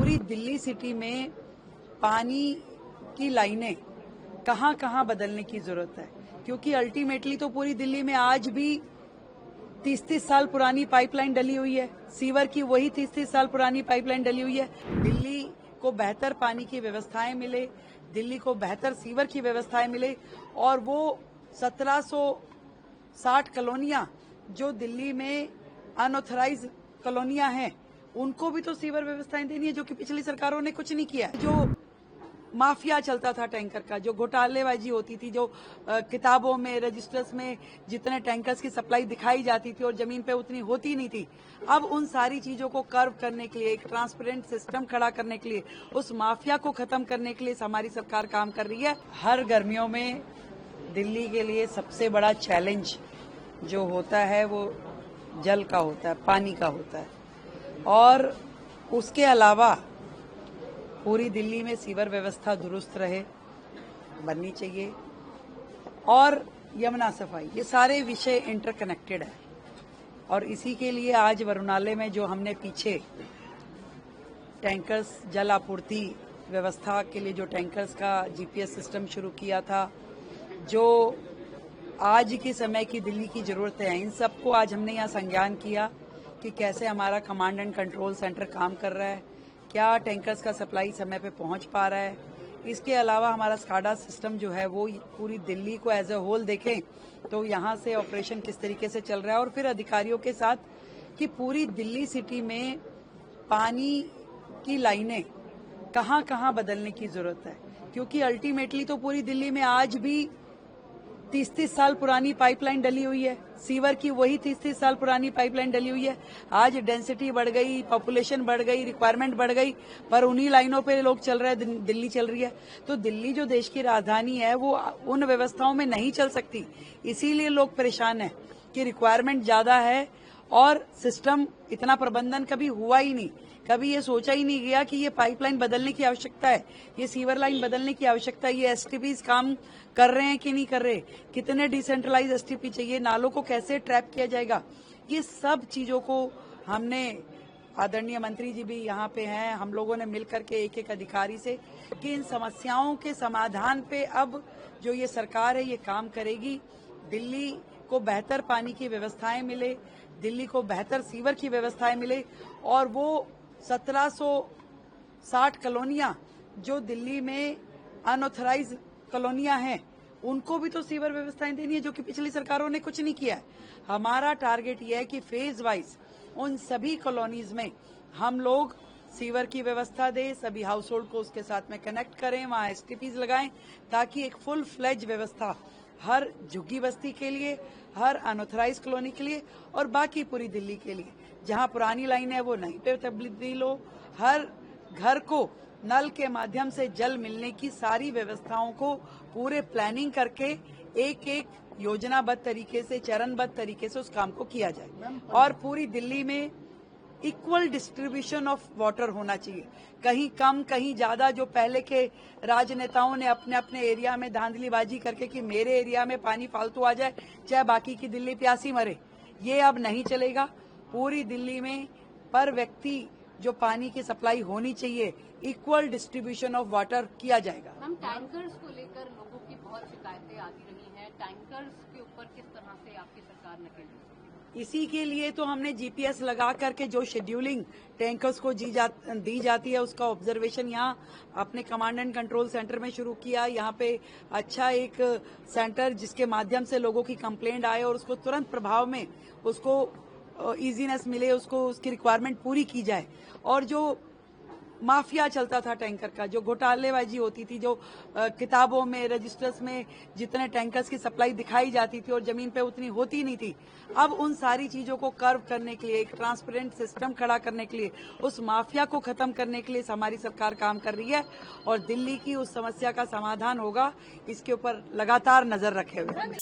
पूरी दिल्ली सिटी में पानी की लाइनें कहाँ कहाँ बदलने की जरूरत है, क्योंकि अल्टीमेटली तो पूरी दिल्ली में आज भी 30-30 साल पुरानी पाइपलाइन डली हुई है। सीवर की वही 30-30 साल पुरानी पाइपलाइन डली हुई है। दिल्ली को बेहतर पानी की व्यवस्थाएं मिले, दिल्ली को बेहतर सीवर की व्यवस्थाएं मिले, और वो 1760 कॉलोनियां जो दिल्ली में अनऑथराइज कॉलोनियां हैं, उनको भी तो सीवर व्यवस्थाएं देनी है, जो कि पिछली सरकारों ने कुछ नहीं किया। जो माफिया चलता था टैंकर का, जो घोटालेबाजी होती थी, जो किताबों में रजिस्टर्स में जितने टैंकर्स की सप्लाई दिखाई जाती थी और जमीन पे उतनी होती नहीं थी, अब उन सारी चीजों को कर्व करने के लिए, एक ट्रांसपेरेंट सिस्टम खड़ा करने के लिए, उस माफिया को खत्म करने के लिए हमारी सरकार काम कर रही है। हर गर्मियों में दिल्ली के लिए सबसे बड़ा चैलेंज जो होता है वो जल का होता है, पानी का होता है, और उसके अलावा पूरी दिल्ली में सीवर व्यवस्था दुरुस्त रहे, बननी चाहिए, और यमुना सफाई, ये सारे विषय इंटरकनेक्टेड है। और इसी के लिए आज वरुणालय में जो हमने पीछे टैंकर्स जल आपूर्ति व्यवस्था के लिए जो टैंकर्स का जीपीएस सिस्टम शुरू किया था, जो आज के समय की दिल्ली की जरूरत है, इन सबको आज हमने यहाँ संज्ञान किया कि कैसे हमारा कमांड एंड कंट्रोल सेंटर काम कर रहा है, क्या टैंकर्स का सप्लाई समय पे पहुंच पा रहा है। इसके अलावा हमारा स्काडा सिस्टम जो है वो पूरी दिल्ली को एज ए होल देखें तो यहाँ से ऑपरेशन किस तरीके से चल रहा है, और फिर अधिकारियों के साथ कि पूरी दिल्ली सिटी में पानी की लाइनें कहाँ कहाँ बदलने की जरूरत है, क्योंकि अल्टीमेटली तो पूरी दिल्ली में आज भी 30-30 साल पुरानी पाइपलाइन डली हुई है। सीवर की वही 30-30 साल पुरानी पाइपलाइन डली हुई है। आज डेंसिटी बढ़ गई, पॉपुलेशन बढ़ गई, रिक्वायरमेंट बढ़ गई, पर उन्हीं लाइनों पे लोग चल रहे हैं, दिल्ली चल रही है। तो दिल्ली जो देश की राजधानी है वो उन व्यवस्थाओं में नहीं चल सकती, इसीलिए लोग परेशान हैं कि रिक्वायरमेंट ज्यादा है और सिस्टम इतना प्रबंधन कभी हुआ ही नहीं। कभी ये सोचा ही नहीं गया कि ये पाइपलाइन बदलने की आवश्यकता है, ये सीवर लाइन बदलने की आवश्यकता है, ये एसटीपीज काम कर रहे हैं कि नहीं कर रहे, कितने डिसेंट्रलाइज एसटीपी चाहिए, नालों को कैसे ट्रैप किया जाएगा। ये सब चीजों को हमने, आदरणीय मंत्री जी भी यहाँ पे हैं, हम लोगों ने मिलकर के एक एक अधिकारी से कि इन समस्याओं के समाधान पे अब जो ये सरकार है ये काम करेगी। दिल्ली को बेहतर पानी की व्यवस्थाएं मिले, दिल्ली को बेहतर सीवर की व्यवस्थाएं मिले, और वो 1760 कॉलोनियां जो दिल्ली में अनऑथराइज कॉलोनियां हैं, उनको भी तो सीवर व्यवस्थाएं देनी है, जो कि पिछली सरकारों ने कुछ नहीं किया है। हमारा टारगेट ये है कि फेज वाइज उन सभी कॉलोनीज में हम लोग सीवर की व्यवस्था दें, सभी हाउस होल्ड को उसके साथ में कनेक्ट करें, वहां एसटीपीज लगाएं, ताकि एक फुल फ्लेज व्यवस्था हर झुग्गी बस्ती के लिए, हर अनऑथराइज कॉलोनी के लिए, और बाकी पूरी दिल्ली के लिए जहां पुरानी लाइन है वो नहीं पे तब्दील हो। हर घर को नल के माध्यम से जल मिलने की सारी व्यवस्थाओं को पूरे प्लानिंग करके एक एक योजनाबद्ध तरीके से, चरणबद्ध तरीके से उस काम को किया जाए, और पूरी दिल्ली में इक्वल डिस्ट्रीब्यूशन ऑफ वाटर होना चाहिए, कहीं कम कहीं ज्यादा। जो पहले के राजनेताओं ने अपने अपने एरिया में धांधलीबाजी करके कि मेरे एरिया में पानी फालतू आ जाए, चाहे बाकी की दिल्ली प्यासी मरे, ये अब नहीं चलेगा। पूरी दिल्ली में पर व्यक्ति जो पानी की सप्लाई होनी चाहिए, इक्वल डिस्ट्रीब्यूशन ऑफ वाटर किया जाएगा। हम टैंकर्स को लेकर लोगों की बहुत शिकायतें आती रही हैं, टैंकर्स के ऊपर किस तरह से आपकी सरकार नकेल रही है? इसी के लिए तो हमने जीपीएस लगा करके जो शेड्यूलिंग टैंकर्स को दी जाती है, उसका ऑब्जर्वेशन यहाँ अपने कमांड एंड कंट्रोल सेंटर में शुरू किया। यहाँ पे अच्छा एक सेंटर जिसके माध्यम से लोगों की कंप्लेंट आए और उसको तुरंत प्रभाव में उसको इजीनेस मिले, उसको उसकी रिक्वायरमेंट पूरी की जाए। और जो माफिया चलता था टैंकर का, जो घोटालेबाजी होती थी, जो किताबों में रजिस्टर्स में जितने टैंकर्स की सप्लाई दिखाई जाती थी और जमीन पे उतनी होती नहीं थी, अब उन सारी चीजों को कर्व करने के लिए, एक ट्रांसपेरेंट सिस्टम खड़ा करने के लिए, उस माफिया को खत्म करने के लिए हमारी सरकार काम कर रही है, और दिल्ली की उस समस्या का समाधान होगा, इसके ऊपर लगातार नजर रखे हुए हैं।